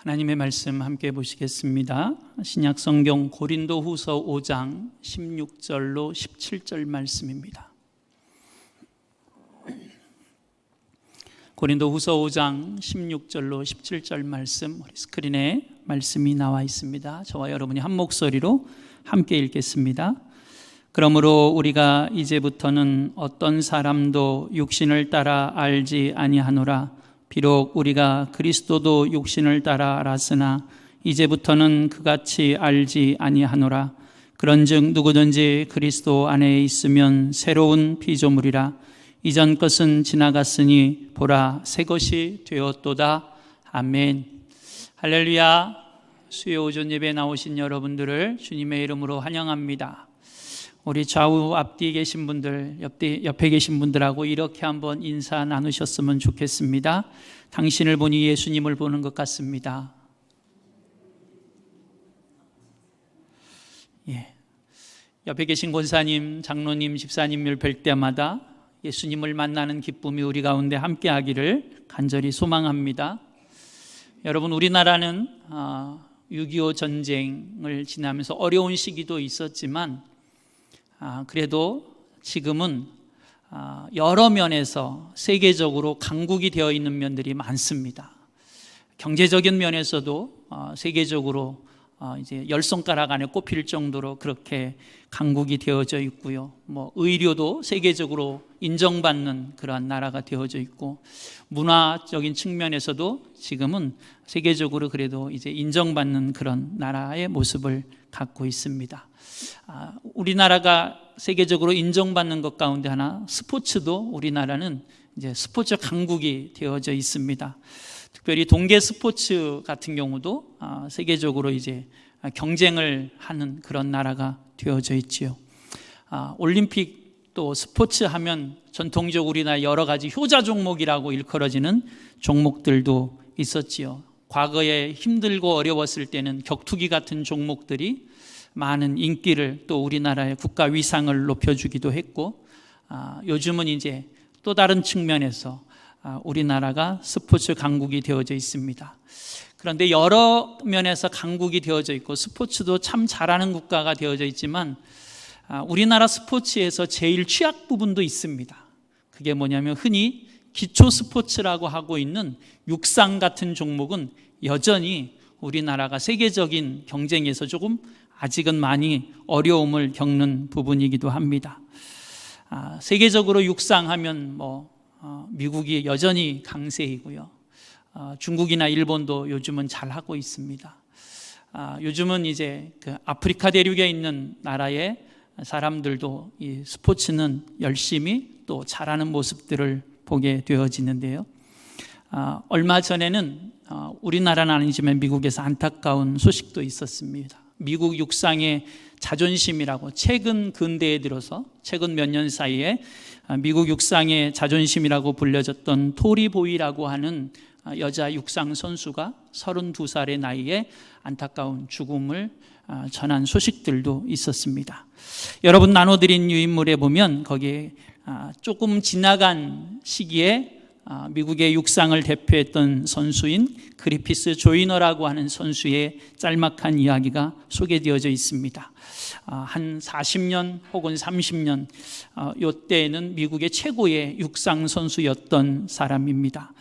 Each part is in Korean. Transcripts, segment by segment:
하나님의 말씀 함께 보시겠습니다. 신약 성경 고린도후서 5장 16절로 17절 말씀입니다. 고린도후서 5장 16절로 17절 말씀, 우리 스크린에 말씀이 나와 있습니다. 저와 여러분이 한 목소리로 함께 읽겠습니다. 그러므로 우리가 이제부터는 어떤 사람도 육신을 따라 알지 아니하노라. 비록 우리가 그리스도도 육신을 따라 알았으나 이제부터는 그같이 알지 아니하노라. 그런즉 누구든지 그리스도 안에 있으면 새로운 피조물이라. 이전 것은 지나갔으니 보라 새 것이 되었도다. 아멘. 할렐루야. 수요 오전 예배에 나오신 여러분들을 주님의 이름으로 환영합니다. 우리 좌우 앞뒤에 계신 분들, 옆에 계신 분들하고 이렇게 한번 인사 나누셨으면 좋겠습니다. 당신을 보니 예수님을 보는 것 같습니다. 옆에 계신 권사님, 장로님, 집사님을 뵐 때마다 예수님을 만나는 기쁨이 우리 가운데 함께하기를 간절히 소망합니다. 여러분, 우리나라는 6.25 전쟁을 지나면서 어려운 시기도 있었지만 그래도 지금은 여러 면에서 세계적으로 강국이 되어 있는 면들이 많습니다. 경제적인 면에서도 세계적으로 이제 10손가락 안에 꼽힐 정도로 그렇게 강국이 되어져 있고요. 의료도 세계적으로 인정받는 그러한 나라가 되어져 있고, 문화적인 측면에서도 지금은 세계적으로 그래도 이제 인정받는 그런 나라의 모습을 갖고 있습니다. 우리나라가 세계적으로 인정받는 것 가운데 하나, 스포츠도 우리나라는 이제 스포츠 강국이 되어져 있습니다. 특별히 동계 스포츠 같은 경우도 세계적으로 이제 경쟁을 하는 그런 나라가 되어져 있지요. 올림픽 또 스포츠 하면 전통적으로 우리나라 여러 가지 효자 종목이라고 일컬어지는 종목들도 있었지요. 과거에 힘들고 어려웠을 때는 격투기 같은 종목들이 많은 인기를, 또 우리나라의 국가 위상을 높여주기도 했고, 요즘은 이제 또 다른 측면에서 우리나라가 스포츠 강국이 되어져 있습니다. 그런데 여러 면에서 강국이 되어져 있고 스포츠도 참 잘하는 국가가 되어져 있지만 우리나라 스포츠에서 제일 취약 부분도 있습니다. 그게 뭐냐면 흔히 기초 스포츠라고 하고 있는 육상 같은 종목은 여전히 우리나라가 세계적인 경쟁에서 조금 아직은 많이 어려움을 겪는 부분이기도 합니다. 세계적으로 육상하면 미국이 여전히 강세이고요. 중국이나 일본도 요즘은 잘하고 있습니다. 요즘은 이제 그 아프리카 대륙에 있는 나라의 사람들도 이 스포츠는 열심히 또 잘하는 모습들을 보게 되어지는데요. 얼마 전에는 우리나라는 아니지만 미국에서 안타까운 소식도 있었습니다. 미국 육상의 자존심이라고 최근 근대에 들어서 최근 몇 년 사이에 미국 육상의 자존심이라고 불려졌던 토리 보이라고 하는 여자 육상 선수가 32살의 나이에 안타까운 죽음을 전한 소식들도 있었습니다. 여러분 나눠드린 유인물에 보면 거기에 조금 지나간 시기에 미국의 육상을 대표했던 선수인 그리피스 조이너라고 하는 선수의 짤막한 이야기가 소개되어져 있습니다. 한 40년 혹은 30년 이때에는 미국의 최고의 육상 선수였던 사람입니다.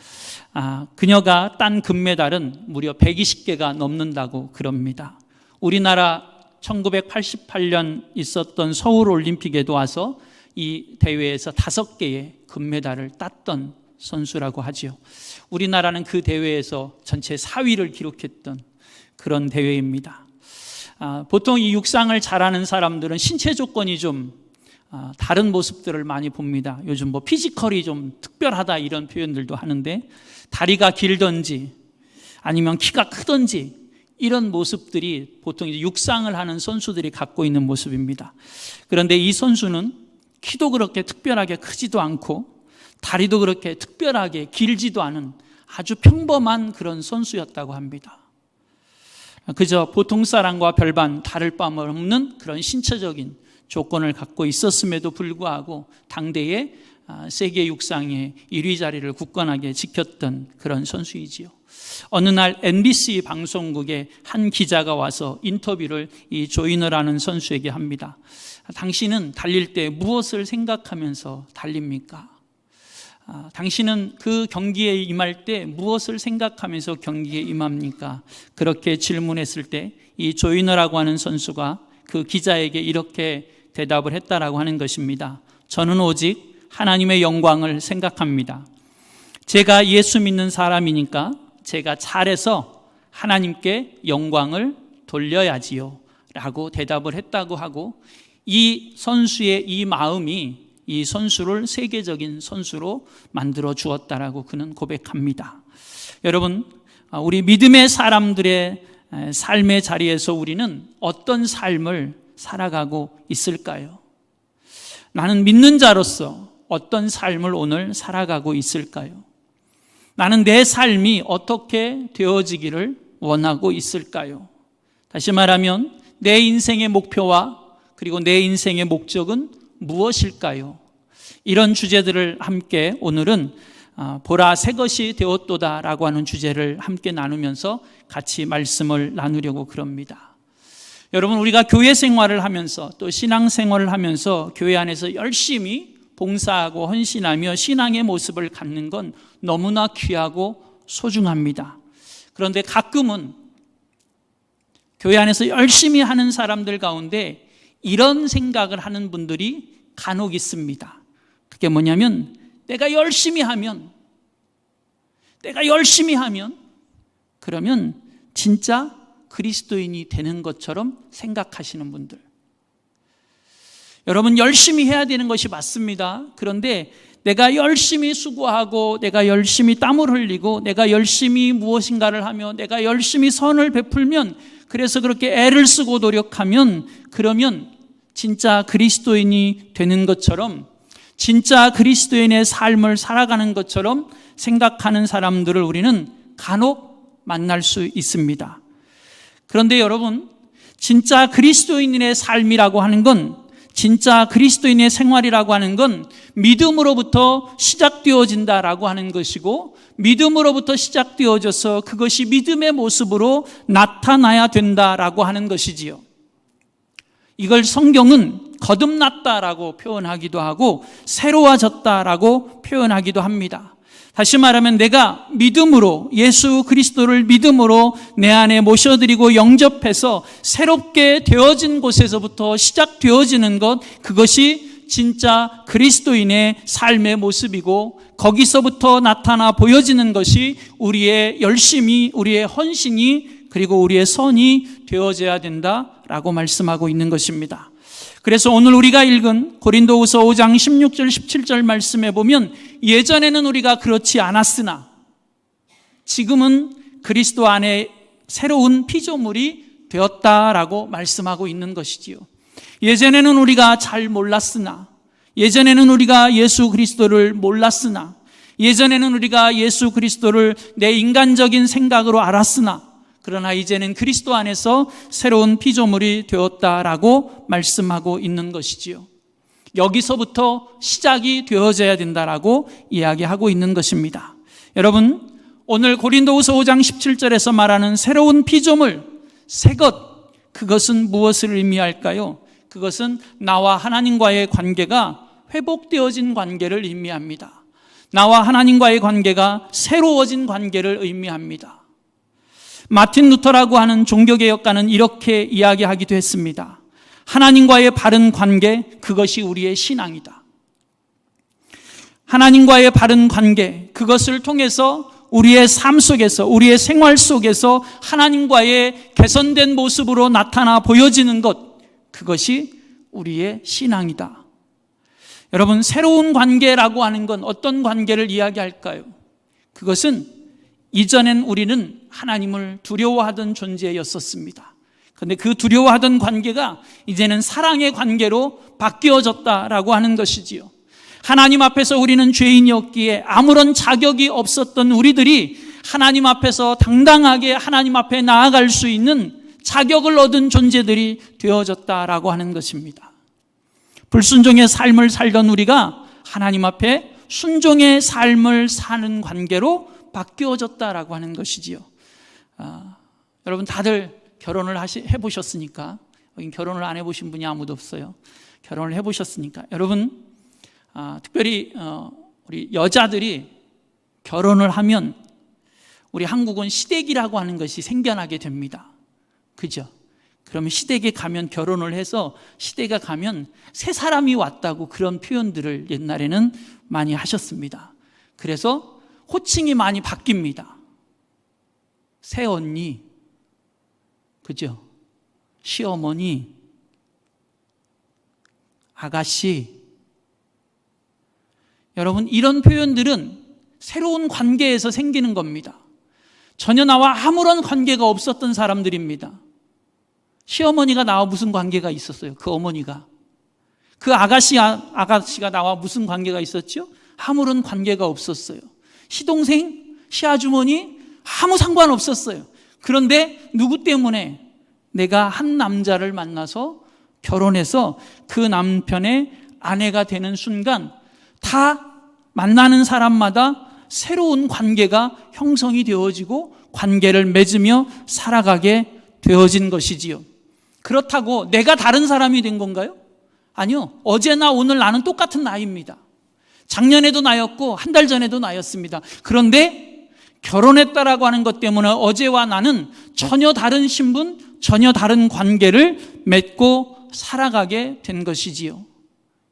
그녀가 딴 금메달은 무려 120개가 넘는다고 그럽니다. 우리나라 1988년 있었던 서울올림픽에도 와서 이 대회에서 5개의 금메달을 땄던 선수라고 하지요. 우리나라는 그 대회에서 전체 4위를 기록했던 그런 대회입니다. 보통 이 육상을 잘하는 사람들은 신체 조건이 좀 다른 모습들을 많이 봅니다. 요즘 피지컬이 좀 특별하다 이런 표현들도 하는데, 다리가 길든지 아니면 키가 크든지 이런 모습들이 보통 이제 육상을 하는 선수들이 갖고 있는 모습입니다. 그런데 이 선수는 키도 그렇게 특별하게 크지도 않고 다리도 그렇게 특별하게 길지도 않은 아주 평범한 그런 선수였다고 합니다. 그저 보통 사람과 별반 다를 바 없는 그런 신체적인 조건을 갖고 있었음에도 불구하고 당대에 세계 육상의 1위 자리를 굳건하게 지켰던 그런 선수이지요. 어느 날 MBC 방송국에 한 기자가 와서 인터뷰를 이 조이너라는 선수에게 합니다. 당신은 달릴 때 무엇을 생각하면서 달립니까? 당신은 그 경기에 임할 때 무엇을 생각하면서 경기에 임합니까? 그렇게 질문했을 때 이 조이너라고 하는 선수가 그 기자에게 이렇게 대답을 했다라고 하는 것입니다. 저는 오직 하나님의 영광을 생각합니다. 제가 예수 믿는 사람이니까 제가 잘해서 하나님께 영광을 돌려야지요 라고 대답을 했다고 하고, 이 선수의 이 마음이 이 선수를 세계적인 선수로 만들어 주었다라고 그는 고백합니다. 여러분, 우리 믿음의 사람들의 삶의 자리에서 우리는 어떤 삶을 살아가고 있을까요? 나는 믿는 자로서 어떤 삶을 오늘 살아가고 있을까요? 나는 내 삶이 어떻게 되어지기를 원하고 있을까요? 다시 말하면 내 인생의 목표와 그리고 내 인생의 목적은 무엇일까요? 이런 주제들을 함께 오늘은 보라 새 것이 되었도다 라고 하는 주제를 함께 나누면서 같이 말씀을 나누려고 그럽니다. 여러분, 우리가 교회 생활을 하면서 또 신앙 생활을 하면서 교회 안에서 열심히 봉사하고 헌신하며 신앙의 모습을 갖는 건 너무나 귀하고 소중합니다. 그런데 가끔은 교회 안에서 열심히 하는 사람들 가운데 이런 생각을 하는 분들이 간혹 있습니다. 그게 뭐냐면 내가 열심히 하면 그러면 진짜 그리스도인이 되는 것처럼 생각하시는 분들. 여러분, 열심히 해야 되는 것이 맞습니다. 그런데 내가 열심히 수고하고 내가 열심히 땀을 흘리고 내가 열심히 무엇인가를 하며 내가 열심히 선을 베풀면, 그래서 그렇게 애를 쓰고 노력하면, 그러면 진짜 그리스도인이 되는 것처럼, 진짜 그리스도인의 삶을 살아가는 것처럼 생각하는 사람들을 우리는 간혹 만날 수 있습니다. 그런데 여러분, 진짜 그리스도인의 삶이라고 하는 건, 진짜 그리스도인의 생활이라고 하는 건 믿음으로부터 시작되어진다라고 하는 것이고, 믿음으로부터 시작되어져서 그것이 믿음의 모습으로 나타나야 된다라고 하는 것이지요. 이걸 성경은 거듭났다라고 표현하기도 하고 새로워졌다라고 표현하기도 합니다. 다시 말하면 내가 믿음으로, 예수 그리스도를 믿음으로 내 안에 모셔드리고 영접해서 새롭게 되어진 곳에서부터 시작되어지는 것, 그것이 진짜 그리스도인의 삶의 모습이고, 거기서부터 나타나 보여지는 것이 우리의 열심이, 우리의 헌신이, 그리고 우리의 선이 되어져야 된다라고 말씀하고 있는 것입니다. 그래서 오늘 우리가 읽은 고린도후서 5장 16절 17절 말씀에 보면, 예전에는 우리가 그렇지 않았으나 지금은 그리스도 안에 새로운 피조물이 되었다라고 말씀하고 있는 것이지요. 예전에는 우리가 잘 몰랐으나, 예전에는 우리가 예수 그리스도를 몰랐으나, 예전에는 우리가 예수 그리스도를 내 인간적인 생각으로 알았으나, 그러나 이제는 그리스도 안에서 새로운 피조물이 되었다라고 말씀하고 있는 것이지요. 여기서부터 시작이 되어져야 된다라고 이야기하고 있는 것입니다. 여러분, 오늘 고린도후서 5장 17절에서 말하는 새로운 피조물, 새 것, 그것은 무엇을 의미할까요? 그것은 나와 하나님과의 관계가 회복되어진 관계를 의미합니다. 나와 하나님과의 관계가 새로워진 관계를 의미합니다. 마틴 루터라고 하는 종교개혁가는 이렇게 이야기하기도 했습니다. 하나님과의 바른 관계, 그것이 우리의 신앙이다. 하나님과의 바른 관계, 그것을 통해서 우리의 삶 속에서, 우리의 생활 속에서 하나님과의 개선된 모습으로 나타나 보여지는 것, 그것이 우리의 신앙이다. 여러분, 새로운 관계라고 하는 건 어떤 관계를 이야기할까요? 그것은 이전엔 우리는 하나님을 두려워하던 존재였었습니다. 그런데 그 두려워하던 관계가 이제는 사랑의 관계로 바뀌어졌다라고 하는 것이지요. 하나님 앞에서 우리는 죄인이었기에 아무런 자격이 없었던 우리들이 하나님 앞에서 당당하게 하나님 앞에 나아갈 수 있는 자격을 얻은 존재들이 되어졌다라고 하는 것입니다. 불순종의 삶을 살던 우리가 하나님 앞에 순종의 삶을 사는 관계로 바뀌어졌다라고 하는 것이지요. 여러분 다들 결혼을 해보셨으니까, 여긴 결혼을 안 해보신 분이 아무도 없어요. 결혼을 해보셨으니까 여러분, 특별히 우리 여자들이 결혼을 하면 우리 한국은 시댁이라고 하는 것이 생겨나게 됩니다. 그죠? 그러면 시댁에 가면, 결혼을 해서 시댁에 가면 새 사람이 왔다고 그런 표현들을 옛날에는 많이 하셨습니다. 그래서 호칭이 많이 바뀝니다. 새 언니, 그죠? 시어머니, 아가씨. 여러분, 이런 표현들은 새로운 관계에서 생기는 겁니다. 전혀 나와 아무런 관계가 없었던 사람들입니다. 시어머니가 나와 무슨 관계가 있었어요? 그 어머니가. 그 아가씨가 나와 무슨 관계가 있었죠? 아무런 관계가 없었어요. 시동생, 시아주머니 아무 상관없었어요. 그런데 누구 때문에? 내가 한 남자를 만나서 결혼해서 그 남편의 아내가 되는 순간 다 만나는 사람마다 새로운 관계가 형성이 되어지고 관계를 맺으며 살아가게 되어진 것이지요. 그렇다고 내가 다른 사람이 된 건가요? 아니요. 어제나 오늘 나는 똑같은 나입니다. 작년에도 나였고 한 달 전에도 나였습니다. 그런데 결혼했다라고 하는 것 때문에 어제와 나는 전혀 다른 신분, 전혀 다른 관계를 맺고 살아가게 된 것이지요.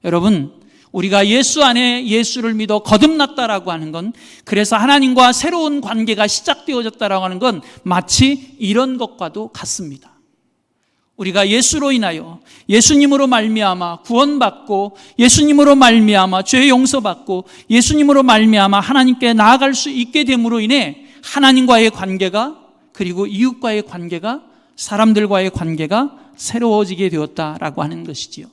여러분, 우리가 예수 안에 예수를 믿어 거듭났다라고 하는 건, 그래서 하나님과 새로운 관계가 시작되어졌다라고 하는 건 마치 이런 것과도 같습니다. 우리가 예수로 인하여, 예수님으로 말미암아 구원받고, 예수님으로 말미암아 죄 용서받고, 예수님으로 말미암아 하나님께 나아갈 수 있게 됨으로 인해 하나님과의 관계가, 그리고 이웃과의 관계가, 사람들과의 관계가 새로워지게 되었다라고 하는 것이지요.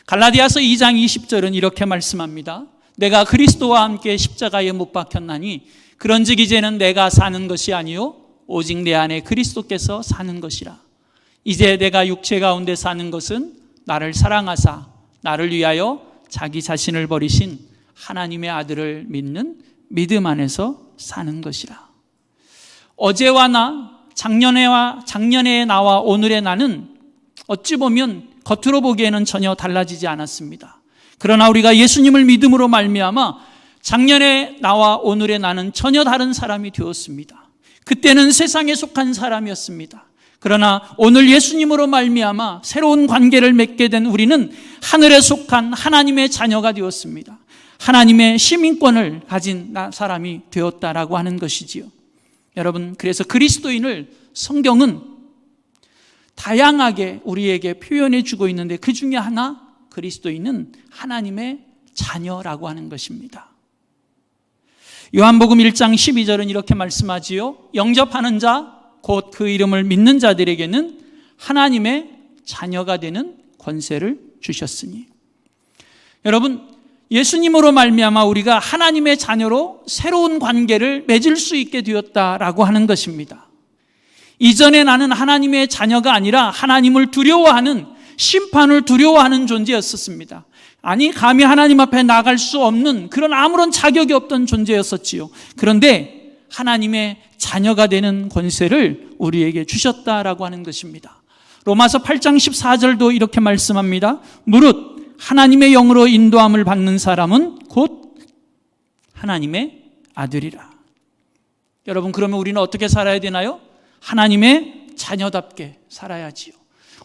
갈라디아서 2장 20절은 이렇게 말씀합니다. 내가 그리스도와 함께 십자가에 못 박혔나니 그런즉 이제는 내가 사는 것이 아니요 오직 내 안에 그리스도께서 사는 것이라. 이제 내가 육체 가운데 사는 것은 나를 사랑하사 나를 위하여 자기 자신을 버리신 하나님의 아들을 믿는 믿음 안에서 사는 것이라. 어제와 나, 작년의 나와 오늘의 나는 어찌 보면 겉으로 보기에는 전혀 달라지지 않았습니다. 그러나 우리가 예수님을 믿음으로 말미암아 작년의 나와 오늘의 나는 전혀 다른 사람이 되었습니다. 그때는 세상에 속한 사람이었습니다. 그러나 오늘 예수님으로 말미암아 새로운 관계를 맺게 된 우리는 하늘에 속한 하나님의 자녀가 되었습니다. 하나님의 시민권을 가진 사람이 되었다라고 하는 것이지요. 여러분, 그래서 그리스도인을 성경은 다양하게 우리에게 표현해 주고 있는데 그 중에 하나, 그리스도인은 하나님의 자녀라고 하는 것입니다. 요한복음 1장 12절은 이렇게 말씀하지요. 영접하는 자, 곧 그 이름을 믿는 자들에게는 하나님의 자녀가 되는 권세를 주셨으니. 여러분, 예수님으로 말미암아 우리가 하나님의 자녀로 새로운 관계를 맺을 수 있게 되었다라고 하는 것입니다. 이전에 나는 하나님의 자녀가 아니라 하나님을 두려워하는, 심판을 두려워하는 존재였었습니다. 아니, 감히 하나님 앞에 나갈 수 없는 그런 아무런 자격이 없던 존재였었지요. 그런데 하나님의 자녀가 되는 권세를 우리에게 주셨다라고 하는 것입니다. 로마서 8장 14절도 이렇게 말씀합니다. 무릇 하나님의 영으로 인도함을 받는 사람은 곧 하나님의 아들이라. 여러분, 그러면 우리는 어떻게 살아야 되나요? 하나님의 자녀답게 살아야지요.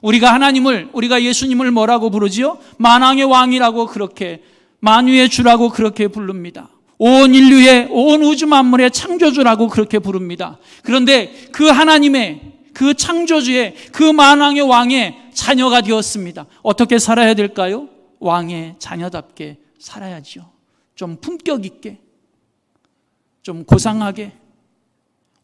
우리가 예수님을 뭐라고 부르지요? 만왕의 왕이라고, 그렇게 만유의 주라고 그렇게 부릅니다. 온 인류의, 온 우주 만물의 창조주라고 그렇게 부릅니다. 그런데 그 하나님의, 그 창조주의, 그 만왕의 왕의 자녀가 되었습니다. 어떻게 살아야 될까요? 왕의 자녀답게 살아야죠. 좀 품격 있게, 좀 고상하게,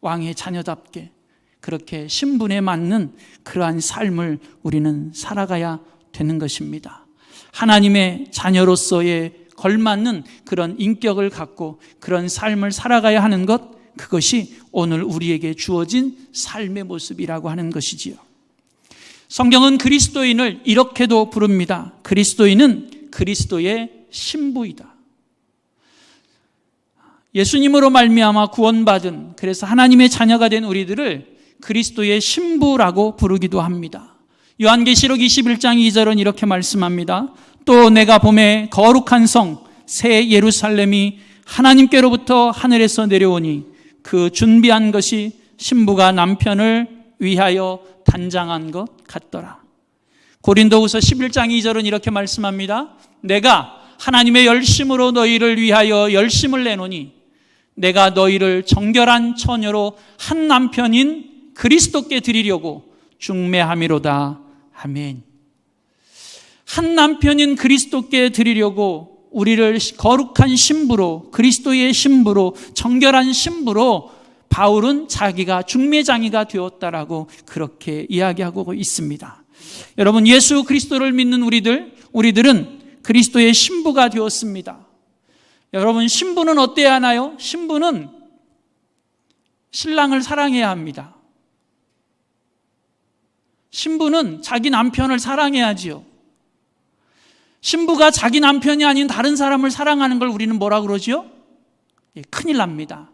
왕의 자녀답게, 그렇게 신분에 맞는 그러한 삶을 우리는 살아가야 되는 것입니다. 하나님의 자녀로서의 걸맞는 그런 인격을 갖고 그런 삶을 살아가야 하는 것, 그것이 오늘 우리에게 주어진 삶의 모습이라고 하는 것이지요. 성경은 그리스도인을 이렇게도 부릅니다. 그리스도인은 그리스도의 신부이다. 예수님으로 말미암아 구원받은, 그래서 하나님의 자녀가 된 우리들을 그리스도의 신부라고 부르기도 합니다. 요한계시록 21장 2절은 이렇게 말씀합니다. 또 내가 보매 거룩한 성 새 예루살렘이 하나님께로부터 하늘에서 내려오니 그 준비한 것이 신부가 남편을 위하여 단장한 것 같더라. 고린도후서 11장 2절은 이렇게 말씀합니다. 내가 하나님의 열심으로 너희를 위하여 열심을 내노니 내가 너희를 정결한 처녀로 한 남편인 그리스도께 드리려고 중매함이로다. 아멘. 한 남편인 그리스도께 드리려고 우리를 거룩한 신부로, 그리스도의 신부로, 정결한 신부로 바울은 자기가 중매장이가 되었다라고 그렇게 이야기하고 있습니다. 여러분, 예수 그리스도를 믿는 우리들은 그리스도의 신부가 되었습니다. 여러분, 신부는 어때야 하나요? 신부는 신랑을 사랑해야 합니다. 신부는 자기 남편을 사랑해야지요. 신부가 자기 남편이 아닌 다른 사람을 사랑하는 걸 우리는 뭐라 그러지요? 큰일 납니다.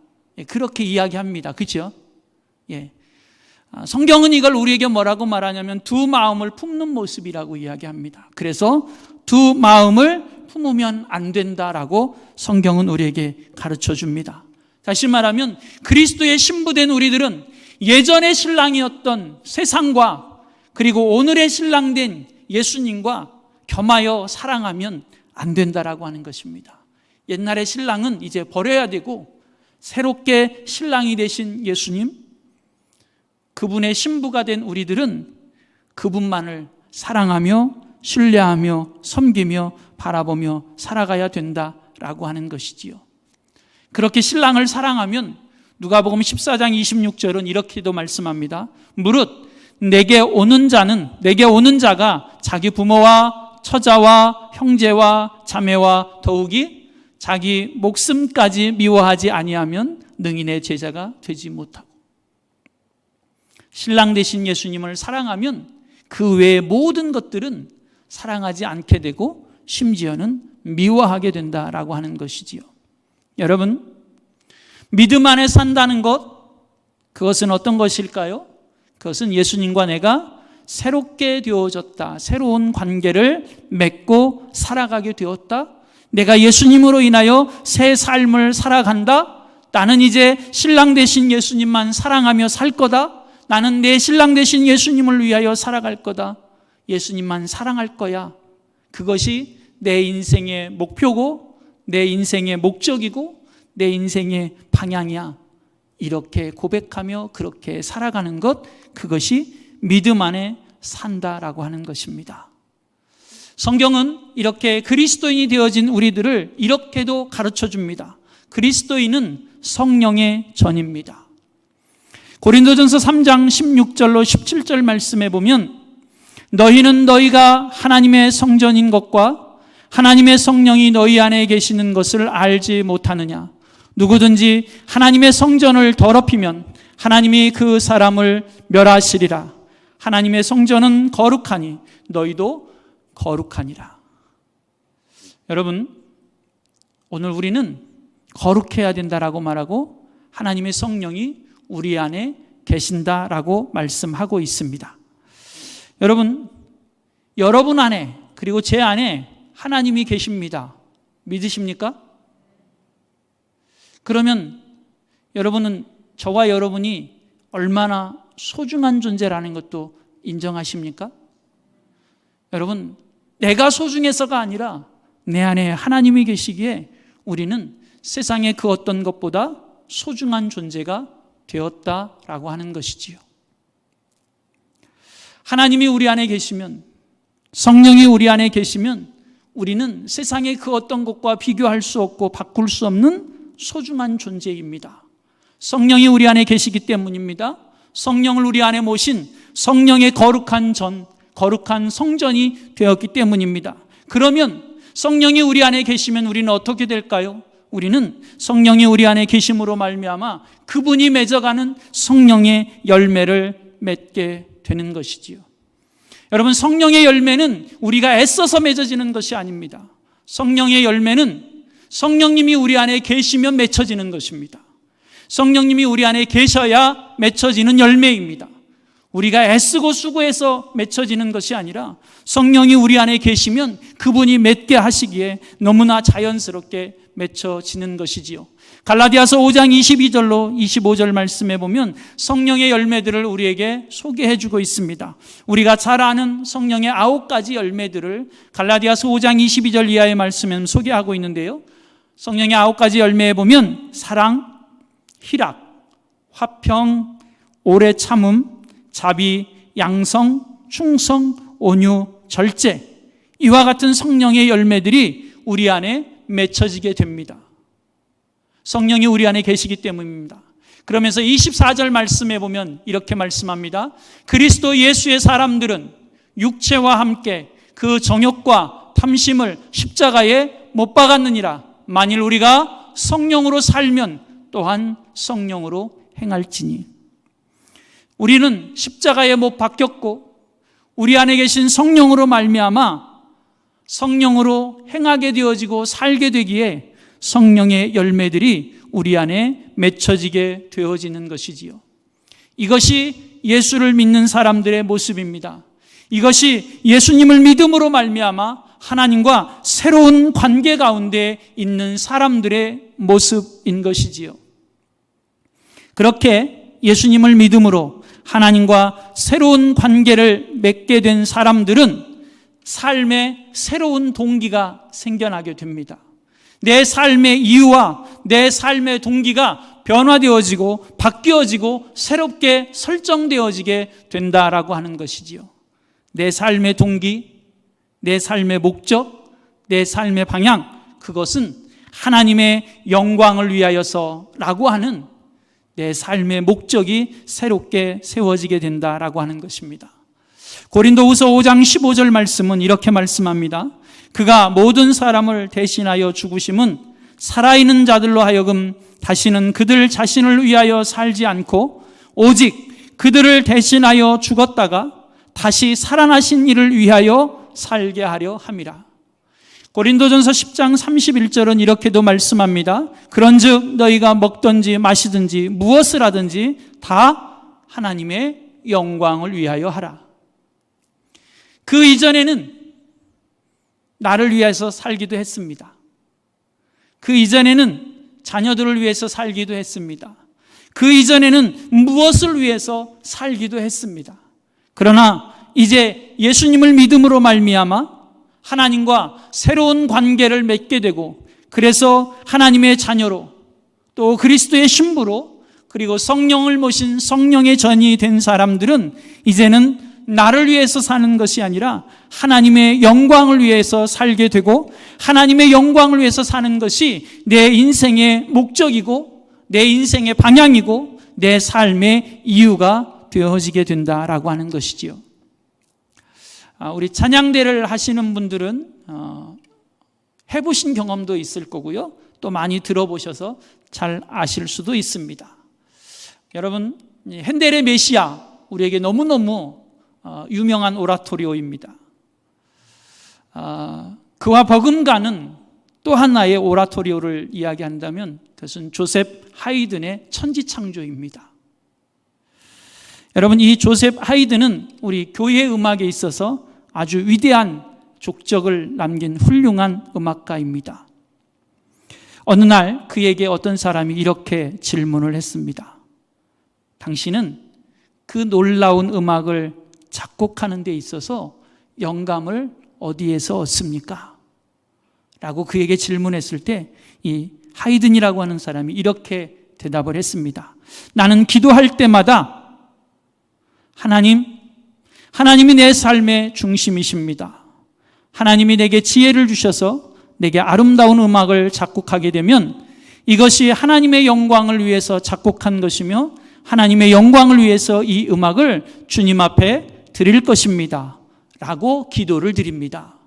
그렇게 이야기합니다. 그렇죠? 성경은 이걸 우리에게 뭐라고 말하냐면 두 마음을 품는 모습이라고 이야기합니다. 그래서 두 마음을 품으면 안 된다라고 성경은 우리에게 가르쳐 줍니다. 다시 말하면 그리스도의 신부된 우리들은 예전의 신랑이었던 세상과 그리고 오늘의 신랑된 예수님과 겸하여 사랑하면 안 된다라고 하는 것입니다. 옛날의 신랑은 이제 버려야 되고 새롭게 신랑이 되신 예수님, 그분의 신부가 된 우리들은 그분만을 사랑하며 신뢰하며 섬기며 바라보며 살아가야 된다라고 하는 것이지요. 그렇게 신랑을 사랑하면 누가복음 14장 26절은 이렇게도 말씀합니다. 무릇 내게 오는 자가 자기 부모와 처자와 형제와 자매와 더욱이 자기 목숨까지 미워하지 아니하면 능히 내 제자가 되지 못하고, 신랑 되신 예수님을 사랑하면 그 외의 모든 것들은 사랑하지 않게 되고 심지어는 미워하게 된다라고 하는 것이지요. 여러분, 믿음 안에 산다는 것, 그것은 어떤 것일까요? 그것은 예수님과 내가 새롭게 되어졌다, 새로운 관계를 맺고 살아가게 되었다, 내가 예수님으로 인하여 새 삶을 살아간다, 나는 이제 신랑 되신 예수님만 사랑하며 살 거다, 나는 내 신랑 되신 예수님을 위하여 살아갈 거다, 예수님만 사랑할 거야, 그것이 내 인생의 목표고 내 인생의 목적이고 내 인생의 방향이야, 이렇게 고백하며 그렇게 살아가는 것, 그것이 믿음 안에 산다라고 하는 것입니다. 성경은 이렇게 그리스도인이 되어진 우리들을 이렇게도 가르쳐 줍니다. 그리스도인은 성령의 전입니다. 고린도전서 3장 16절로 17절 말씀에 보면 너희는 너희가 하나님의 성전인 것과 하나님의 성령이 너희 안에 계시는 것을 알지 못하느냐. 누구든지 하나님의 성전을 더럽히면 하나님이 그 사람을 멸하시리라. 하나님의 성전은 거룩하니 너희도 거룩하니라. 여러분, 오늘 우리는 거룩해야 된다라고 말하고 하나님의 성령이 우리 안에 계신다라고 말씀하고 있습니다. 여러분 안에 그리고 제 안에 하나님이 계십니다. 믿으십니까? 그러면 여러분은 저와 여러분이 얼마나 소중한 존재라는 것도 인정하십니까? 여러분, 내가 소중해서가 아니라 내 안에 하나님이 계시기에 우리는 세상의 그 어떤 것보다 소중한 존재가 되었다라고 하는 것이지요. 하나님이 우리 안에 계시면, 성령이 우리 안에 계시면 우리는 세상의 그 어떤 것과 비교할 수 없고 바꿀 수 없는 소중한 존재입니다. 성령이 우리 안에 계시기 때문입니다. 성령을 우리 안에 모신 성령의 거룩한 성전이 되었기 때문입니다. 그러면 성령이 우리 안에 계시면 우리는 어떻게 될까요? 우리는 성령이 우리 안에 계심으로 말미암아 그분이 맺어가는 성령의 열매를 맺게 되는 것이지요. 여러분, 성령의 열매는 우리가 애써서 맺어지는 것이 아닙니다. 성령의 열매는 성령님이 우리 안에 계시면 맺혀지는 것입니다. 성령님이 우리 안에 계셔야 맺혀지는 열매입니다. 우리가 애쓰고 수고해서 맺혀지는 것이 아니라 성령이 우리 안에 계시면 그분이 맺게 하시기에 너무나 자연스럽게 맺혀지는 것이지요. 갈라디아서 5장 22절로 25절 말씀에 보면 성령의 열매들을 우리에게 소개해 주고 있습니다. 우리가 잘 아는 성령의 9가지 열매들을 갈라디아서 5장 22절 이하의 말씀에 소개하고 있는데요. 성령의 9가지 열매에 보면 사랑, 희락, 화평, 오래 참음, 자비, 양성, 충성, 온유, 절제, 이와 같은 성령의 열매들이 우리 안에 맺혀지게 됩니다. 성령이 우리 안에 계시기 때문입니다. 그러면서 24절 말씀에 보면 이렇게 말씀합니다. 그리스도 예수의 사람들은 육체와 함께 그 정욕과 탐심을 십자가에 못 박았느니라. 만일 우리가 성령으로 살면 또한 성령으로 행할지니. 우리는 십자가에 못 박혔고 우리 안에 계신 성령으로 말미암아 성령으로 행하게 되어지고 살게 되기에 성령의 열매들이 우리 안에 맺혀지게 되어지는 것이지요. 이것이 예수를 믿는 사람들의 모습입니다. 이것이 예수님을 믿음으로 말미암아 하나님과 새로운 관계 가운데 있는 사람들의 모습인 것이지요. 그렇게 예수님을 믿음으로 하나님과 새로운 관계를 맺게 된 사람들은 삶에 새로운 동기가 생겨나게 됩니다. 내 삶의 이유와 내 삶의 동기가 변화되어지고 바뀌어지고 새롭게 설정되어지게 된다라고 하는 것이지요. 내 삶의 동기, 내 삶의 목적, 내 삶의 방향, 그것은 하나님의 영광을 위하여서라고 하는 내 삶의 목적이 새롭게 세워지게 된다라고 하는 것입니다. 고린도후서 5장 15절 말씀은 이렇게 말씀합니다. 그가 모든 사람을 대신하여 죽으심은 살아있는 자들로 하여금 다시는 그들 자신을 위하여 살지 않고 오직 그들을 대신하여 죽었다가 다시 살아나신 이를 위하여 살게 하려 함이라. 고린도전서 10장 31절은 이렇게도 말씀합니다. 그런즉 너희가 먹든지 마시든지 무엇을 하든지 다 하나님의 영광을 위하여 하라. 그 이전에는 나를 위해서 살기도 했습니다. 그 이전에는 자녀들을 위해서 살기도 했습니다. 그 이전에는 무엇을 위해서 살기도 했습니다. 그러나 이제 예수님을 믿음으로 말미암아 하나님과 새로운 관계를 맺게 되고 그래서 하나님의 자녀로 또 그리스도의 신부로 그리고 성령을 모신 성령의 전이 된 사람들은 이제는 나를 위해서 사는 것이 아니라 하나님의 영광을 위해서 살게 되고 하나님의 영광을 위해서 사는 것이 내 인생의 목적이고 내 인생의 방향이고 내 삶의 이유가 되어지게 된다라고 하는 것이지요. 우리 찬양대를 하시는 분들은 해보신 경험도 있을 거고요. 또 많이 들어보셔서 잘 아실 수도 있습니다. 여러분, 핸델의 메시아 우리에게 너무너무 유명한 오라토리오입니다. 그와 버금가는 또 하나의 오라토리오를 이야기한다면 그것은 조셉 하이든의 천지창조입니다. 여러분, 이 조셉 하이든은 우리 교회 음악에 있어서 아주 위대한 족적을 남긴 훌륭한 음악가입니다. 어느 날 그에게 어떤 사람이 이렇게 질문을 했습니다. 당신은 그 놀라운 음악을 작곡하는 데 있어서 영감을 어디에서 얻습니까? 라고 그에게 질문했을 때 이 하이든이라고 하는 사람이 이렇게 대답을 했습니다. 나는 기도할 때마다 하나님이 내 삶의 중심이십니다. 하나님이 내게 지혜를 주셔서 내게 아름다운 음악을 작곡하게 되면 이것이 하나님의 영광을 위해서 작곡한 것이며 하나님의 영광을 위해서 이 음악을 주님 앞에 드릴 것입니다. 라고 기도를 드립니다.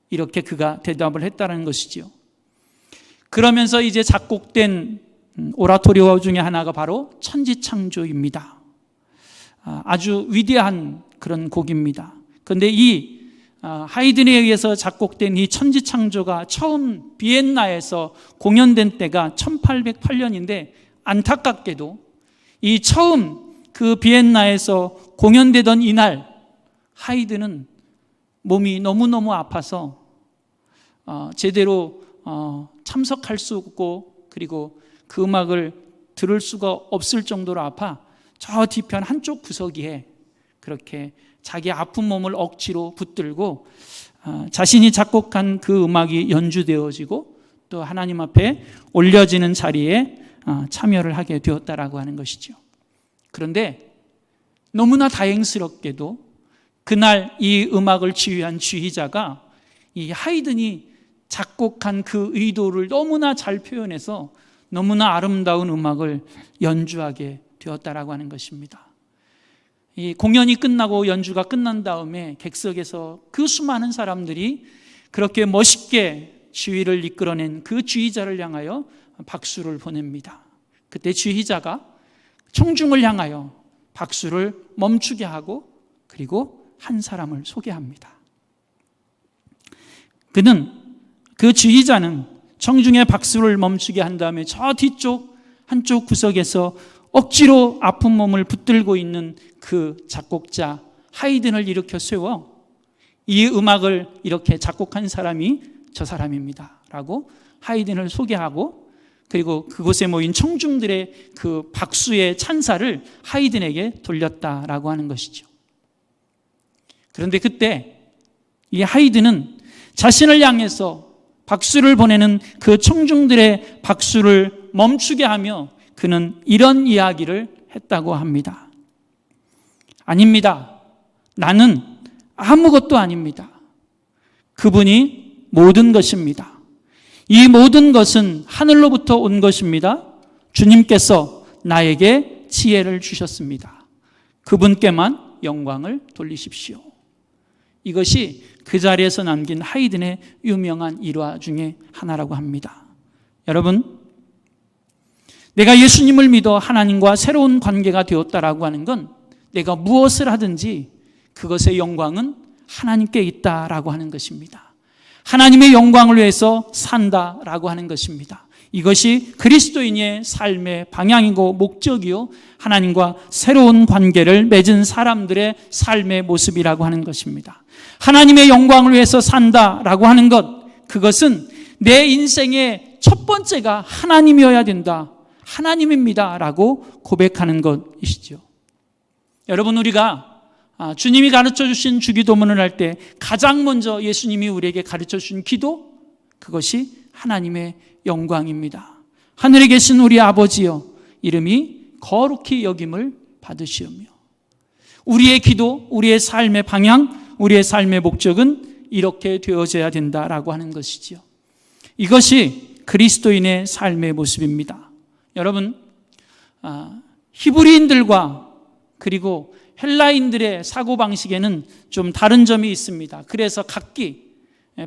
이렇게 그가 대답을 했다는 것이지요. 그러면서 이제 작곡된 오라토리오 중에 하나가 바로 천지창조입니다. 아주 위대한 그런 곡입니다. 그런데 이 하이든에 의해서 작곡된 이 천지창조가 처음 비엔나에서 공연된 때가 1808년인데 안타깝게도 이 처음 그 비엔나에서 공연되던 이날 하이든은 몸이 너무너무 아파서 제대로 참석할 수 없고 그리고 그 음악을 들을 수가 없을 정도로 아파 저 뒤편 한쪽 구석에 그렇게 자기 아픈 몸을 억지로 붙들고 자신이 작곡한 그 음악이 연주되어지고 또 하나님 앞에 올려지는 자리에 참여를 하게 되었다라고 하는 것이죠. 그런데 너무나 다행스럽게도 그날 이 음악을 지휘한 지휘자가 이 하이든이 작곡한 그 의도를 너무나 잘 표현해서 너무나 아름다운 음악을 연주하게 되었다라고 하는 것입니다. 이 공연이 끝나고 연주가 끝난 다음에 객석에서 그 수많은 사람들이 그렇게 멋있게 지휘를 이끌어낸 그 지휘자를 향하여 박수를 보냅니다. 그때 지휘자가 청중을 향하여 박수를 멈추게 하고 그리고 한 사람을 소개합니다. 그 지휘자는 청중의 박수를 멈추게 한 다음에 저 뒤쪽 한쪽 구석에서 억지로 아픈 몸을 붙들고 있는 그 작곡자 하이든을 일으켜 세워 이 음악을 이렇게 작곡한 사람이 저 사람입니다 라고 하이든을 소개하고 그리고 그곳에 모인 청중들의 그 박수의 찬사를 하이든에게 돌렸다라고 하는 것이죠. 그런데 그때 이 하이든은 자신을 향해서 박수를 보내는 그 청중들의 박수를 멈추게 하며 그는 이런 이야기를 했다고 합니다. 아닙니다. 나는 아무것도 아닙니다. 그분이 모든 것입니다. 이 모든 것은 하늘로부터 온 것입니다. 주님께서 나에게 지혜를 주셨습니다. 그분께만 영광을 돌리십시오. 이것이 그 자리에서 남긴 하이든의 유명한 일화 중에 하나라고 합니다. 여러분, 내가 예수님을 믿어 하나님과 새로운 관계가 되었다라고 하는 건 내가 무엇을 하든지 그것의 영광은 하나님께 있다라고 하는 것입니다. 하나님의 영광을 위해서 산다라고 하는 것입니다. 이것이 그리스도인의 삶의 방향이고 목적이요 하나님과 새로운 관계를 맺은 사람들의 삶의 모습이라고 하는 것입니다. 하나님의 영광을 위해서 산다라고 하는 것, 그것은 내 인생의 첫 번째가 하나님이어야 된다, 하나님입니다 라고 고백하는 것이시죠. 여러분, 우리가 주님이 가르쳐 주신 주기도문을 할 때 가장 먼저 예수님이 우리에게 가르쳐 주신 기도, 그것이 하나님의 영광입니다. 하늘에 계신 우리 아버지여, 이름이 거룩히 여김을 받으시오며. 우리의 기도, 우리의 삶의 방향, 우리의 삶의 목적은 이렇게 되어져야 된다라고 하는 것이지요. 이것이 그리스도인의 삶의 모습입니다. 여러분, 히브리인들과 그리고 헬라인들의 사고방식에는 좀 다른 점이 있습니다. 그래서 각기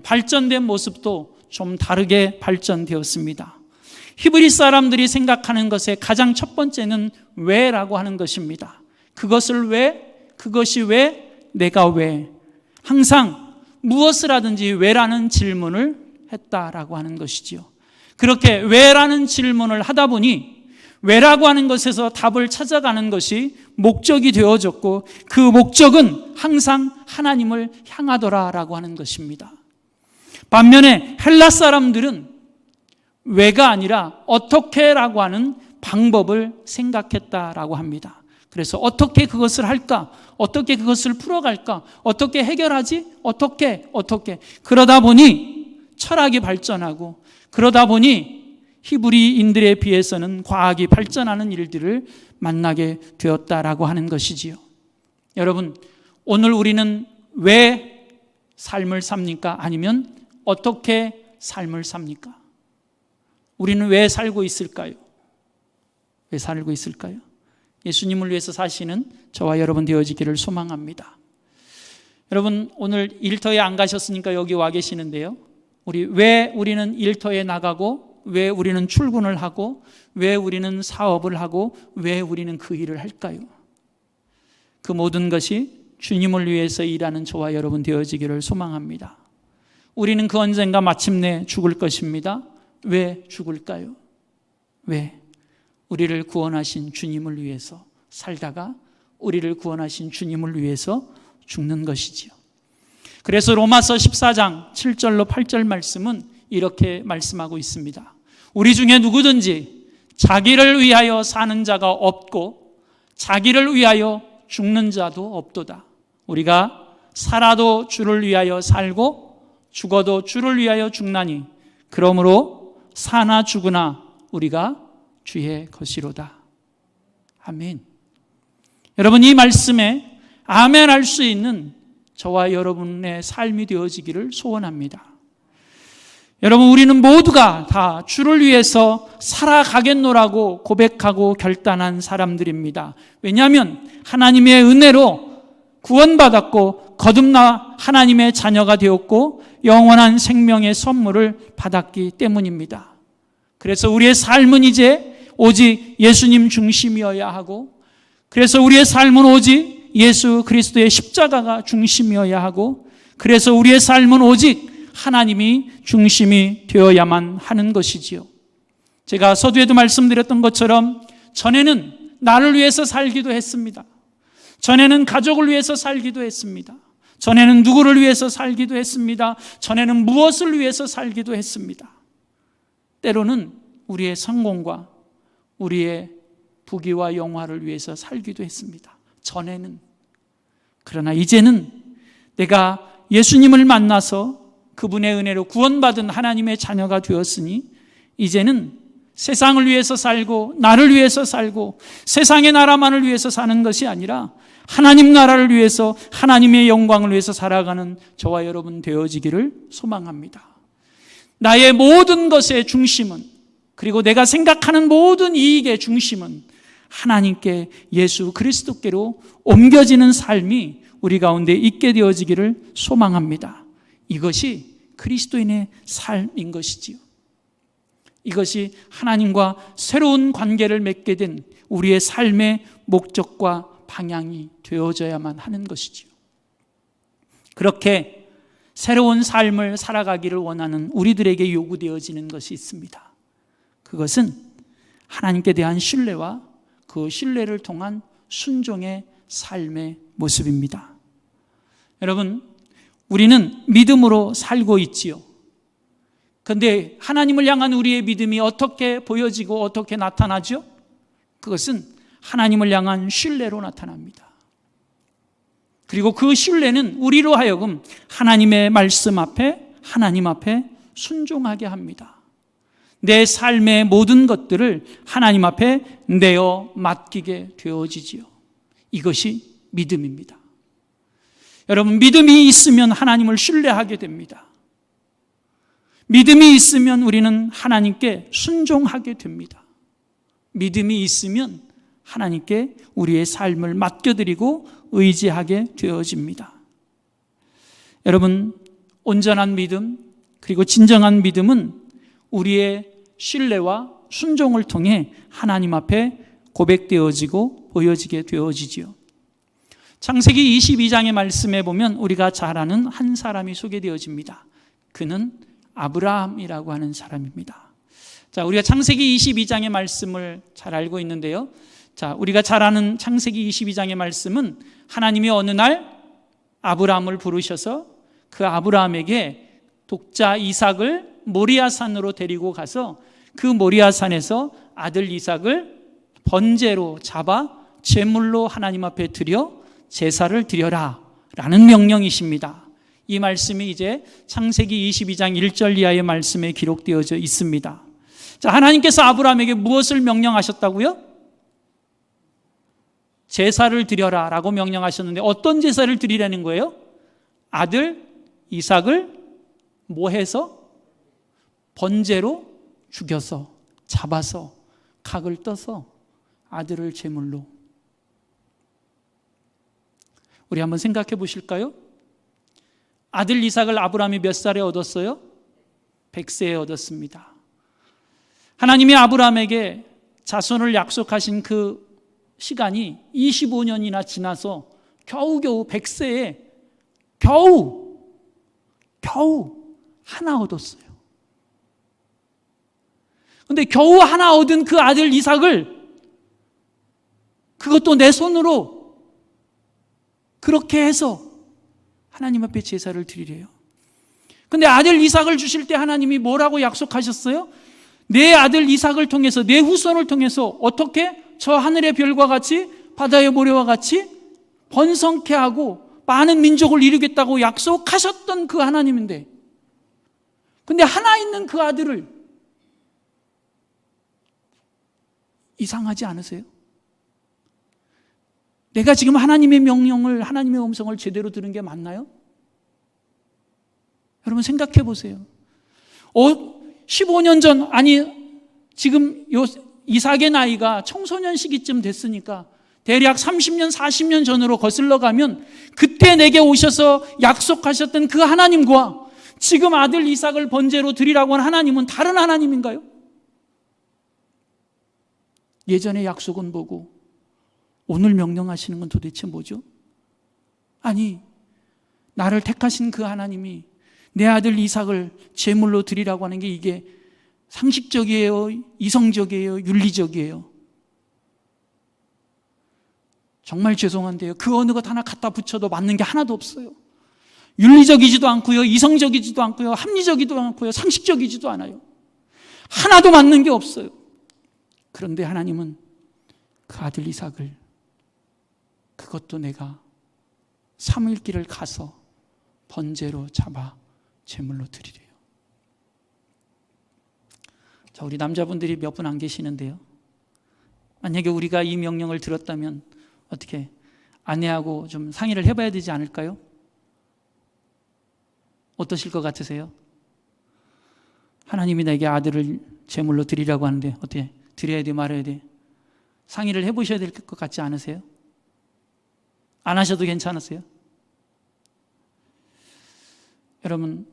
발전된 모습도 좀 다르게 발전되었습니다. 히브리 사람들이 생각하는 것의 가장 첫 번째는 왜라고 하는 것입니다. 그것을 왜? 그것이 왜? 내가 왜? 항상 무엇을 하든지 왜라는 질문을 했다라고 하는 것이지요. 그렇게 왜라는 질문을 하다 보니 왜라고 하는 것에서 답을 찾아가는 것이 목적이 되어졌고 그 목적은 항상 하나님을 향하더라라고 하는 것입니다. 반면에 헬라 사람들은 왜가 아니라 어떻게라고 하는 방법을 생각했다라고 합니다. 그래서 어떻게 그것을 할까? 어떻게 그것을 풀어갈까? 어떻게 해결하지? 어떻게? 그러다 보니 철학이 발전하고 그러다 보니 히브리인들에 비해서는 과학이 발전하는 일들을 만나게 되었다라고 하는 것이지요. 여러분, 오늘 우리는 왜 삶을 삽니까? 아니면 어떻게 삶을 삽니까? 우리는 왜 살고 있을까요? 왜 살고 있을까요? 예수님을 위해서 사시는 저와 여러분 되어지기를 소망합니다. 여러분, 오늘 일터에 안 가셨으니까 여기 와 계시는데요. 왜 우리는 일터에 나가고 왜 우리는 출근을 하고 왜 우리는 사업을 하고 왜 우리는 그 일을 할까요? 그 모든 것이 주님을 위해서 일하는 저와 여러분 되어지기를 소망합니다. 우리는 그 언젠가 마침내 죽을 것입니다. 왜 죽을까요? 왜? 우리를 구원하신 주님을 위해서 살다가 우리를 구원하신 주님을 위해서 죽는 것이지요. 그래서 로마서 14장 7절로 8절 말씀은 이렇게 말씀하고 있습니다. 우리 중에 누구든지 자기를 위하여 사는 자가 없고 자기를 위하여 죽는 자도 없도다. 우리가 살아도 주를 위하여 살고 죽어도 주를 위하여 죽나니 그러므로 사나 죽으나 우리가 주의 것이로다. 아멘. 여러분, 이 말씀에 아멘 할 수 있는 저와 여러분의 삶이 되어지기를 소원합니다. 여러분, 우리는 모두가 다 주를 위해서 살아가겠노라고 고백하고 결단한 사람들입니다. 왜냐하면 하나님의 은혜로 구원받았고 거듭나 하나님의 자녀가 되었고 영원한 생명의 선물을 받았기 때문입니다. 그래서 우리의 삶은 이제 오직 예수님 중심이어야 하고, 그래서 우리의 삶은 오직 예수 그리스도의 십자가가 중심이어야 하고, 그래서 우리의 삶은 오직 하나님이 중심이 되어야만 하는 것이지요. 제가 서두에도 말씀드렸던 것처럼 전에는 나를 위해서 살기도 했습니다. 전에는 가족을 위해서 살기도 했습니다. 전에는 누구를 위해서 살기도 했습니다. 전에는 무엇을 위해서 살기도 했습니다. 때로는 우리의 성공과 우리의 부귀와 영화를 위해서 살기도 했습니다. 전에는. 그러나 이제는 내가 예수님을 만나서 그분의 은혜로 구원받은 하나님의 자녀가 되었으니 이제는 세상을 위해서 살고 나를 위해서 살고 세상의 나라만을 위해서 사는 것이 아니라 하나님 나라를 위해서 하나님의 영광을 위해서 살아가는 저와 여러분 되어지기를 소망합니다. 나의 모든 것의 중심은, 그리고 내가 생각하는 모든 이익의 중심은 하나님께 예수 그리스도께로 옮겨지는 삶이 우리 가운데 있게 되어지기를 소망합니다. 이것이 그리스도인의 삶인 것이지요. 이것이 하나님과 새로운 관계를 맺게 된 우리의 삶의 목적과 방향이 되어져야만 하는 것이지요. 그렇게 새로운 삶을 살아가기를 원하는 우리들에게 요구되어지는 것이 있습니다. 그것은 하나님께 대한 신뢰와 그 신뢰를 통한 순종의 삶의 모습입니다. 여러분, 우리는 믿음으로 살고 있지요. 그런데 하나님을 향한 우리의 믿음이 어떻게 보여지고 어떻게 나타나죠? 그것은 하나님을 향한 신뢰로 나타납니다. 그리고 그 신뢰는 우리로 하여금 하나님의 말씀 앞에, 하나님 앞에 순종하게 합니다. 내 삶의 모든 것들을 하나님 앞에 내어 맡기게 되어지지요. 이것이 믿음입니다. 여러분, 믿음이 있으면 하나님을 신뢰하게 됩니다. 믿음이 있으면 우리는 하나님께 순종하게 됩니다. 믿음이 있으면 하나님께 우리의 삶을 맡겨드리고 의지하게 되어집니다. 여러분, 온전한 믿음, 그리고 진정한 믿음은 우리의 신뢰와 순종을 통해 하나님 앞에 고백되어지고 보여지게 되어지지요. 창세기 22장의 말씀에 보면 우리가 잘 아는 한 사람이 소개되어집니다. 그는 아브라함이라고 하는 사람입니다. 자, 우리가 창세기 22장의 말씀을 잘 알고 있는데요. 자, 우리가 잘 아는 창세기 22장의 말씀은 하나님이 어느 날 아브라함을 부르셔서 그 아브라함에게 독자 이삭을 모리아산으로 데리고 가서 그 모리아산에서 아들 이삭을 번제로 잡아 제물로 하나님 앞에 드려 제사를 드려라 라는 명령이십니다. 이 말씀이 이제 창세기 22장 1절 이하의 말씀에 기록되어져 있습니다. 자, 하나님께서 아브라함에게 무엇을 명령하셨다고요? 제사를 드려라 라고 명령하셨는데 어떤 제사를 드리라는 거예요? 아들 이삭을 뭐 해서? 번제로 죽여서, 잡아서, 각을 떠서 아들을 제물로. 우리 한번 생각해 보실까요? 아들 이삭을 아브라함이 몇 살에 얻었어요? 100세에 얻었습니다. 하나님이 아브라함에게 자손을 약속하신 그 시간이 25년이나 지나서 겨우겨우 100세에 겨우 하나 얻었어요. 근데 겨우 하나 얻은 그 아들 이삭을 그것도 내 손으로 그렇게 해서 하나님 앞에 제사를 드리래요. 근데 아들 이삭을 주실 때 하나님이 뭐라고 약속하셨어요? 내 아들 이삭을 통해서, 내 후손을 통해서 어떻게 저 하늘의 별과 같이 바다의 모래와 같이 번성케 하고 많은 민족을 이루겠다고 약속하셨던 그 하나님인데, 근데 하나 있는 그 아들을, 이상하지 않으세요? 내가 지금 하나님의 명령을, 하나님의 음성을 제대로 들은 게 맞나요? 여러분 생각해 보세요. 15년 전, 아니 지금 이삭의 나이가 청소년 시기쯤 됐으니까 대략 30년, 40년 전으로 거슬러 가면 그때 내게 오셔서 약속하셨던 그 하나님과 지금 아들 이삭을 번제로 드리라고 한 하나님은 다른 하나님인가요? 예전의 약속은 뭐고 오늘 명령하시는 건 도대체 뭐죠? 아니, 나를 택하신 그 하나님이 내 아들 이삭을 제물로 드리라고 하는 게 이게 상식적이에요? 이성적이에요? 윤리적이에요? 정말 죄송한데요, 그 어느 것 하나 갖다 붙여도 맞는 게 하나도 없어요. 윤리적이지도 않고요, 이성적이지도 않고요, 합리적이지도 않고요, 상식적이지도 않아요. 하나도 맞는 게 없어요. 그런데 하나님은 그 아들 이삭을, 그것도 내가 3일길을 가서 번제로 잡아 제물로 드리래요. 자, 우리 남자분들이 몇 분 안 계시는데요, 만약에 우리가 이 명령을 들었다면 어떻게 아내하고 좀 상의를 해봐야 되지 않을까요? 어떠실 것 같으세요? 하나님이 내게 아들을 제물로 드리라고 하는데 어떻게 드려야 돼, 말아야 돼? 상의를 해보셔야 될 것 같지 않으세요? 안 하셔도 괜찮으세요? 여러분,